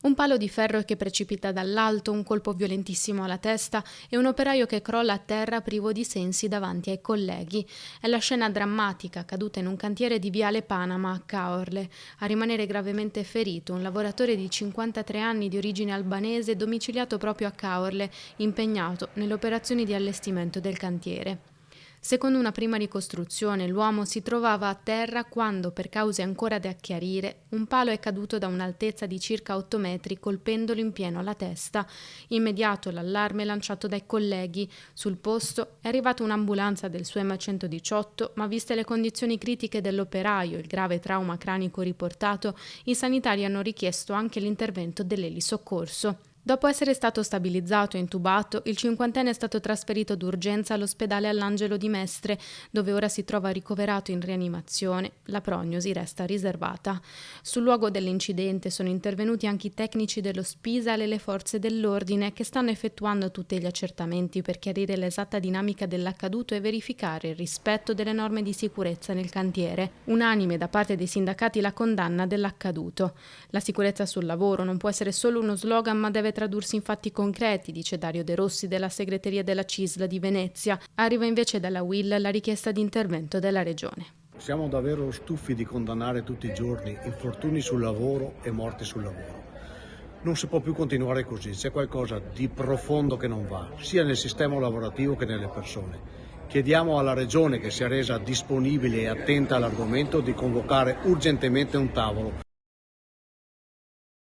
Un palo di ferro che precipita dall'alto, un colpo violentissimo alla testa e un operaio che crolla a terra privo di sensi davanti ai colleghi. È la scena drammatica accaduta in un cantiere di Viale Panama a Caorle. A rimanere gravemente ferito un lavoratore di 53 anni di origine albanese domiciliato proprio a Caorle, impegnato nelle operazioni di allestimento del cantiere. Secondo una prima ricostruzione, l'uomo si trovava a terra quando, per cause ancora da chiarire, un palo è caduto da un'altezza di circa 8 metri colpendolo in pieno alla testa. Immediato l'allarme lanciato dai colleghi. Sul posto è arrivata un'ambulanza del SUEMA 118, ma viste le condizioni critiche dell'operaio e il grave trauma cranico riportato, i sanitari hanno richiesto anche l'intervento dell'elisoccorso. Dopo essere stato stabilizzato e intubato, il cinquantenne è stato trasferito d'urgenza all'ospedale All'Angelo di Mestre, dove ora si trova ricoverato in rianimazione. La prognosi resta riservata. Sul luogo dell'incidente sono intervenuti anche i tecnici dello Spisal e le forze dell'ordine che stanno effettuando tutti gli accertamenti per chiarire l'esatta dinamica dell'accaduto e verificare il rispetto delle norme di sicurezza nel cantiere. Unanime da parte dei sindacati la condanna dell'accaduto. La sicurezza sul lavoro non può essere solo uno slogan, ma deve tradursi in fatti concreti, dice Dario De Rossi della segreteria della CISL di Venezia. Arriva invece dalla UIL la richiesta di intervento della Regione. Siamo davvero stufi di condannare tutti i giorni infortuni sul lavoro e morti sul lavoro. Non si può più continuare così, c'è qualcosa di profondo che non va, sia nel sistema lavorativo che nelle persone. Chiediamo alla Regione, che sia resa disponibile e attenta all'argomento, di convocare urgentemente un tavolo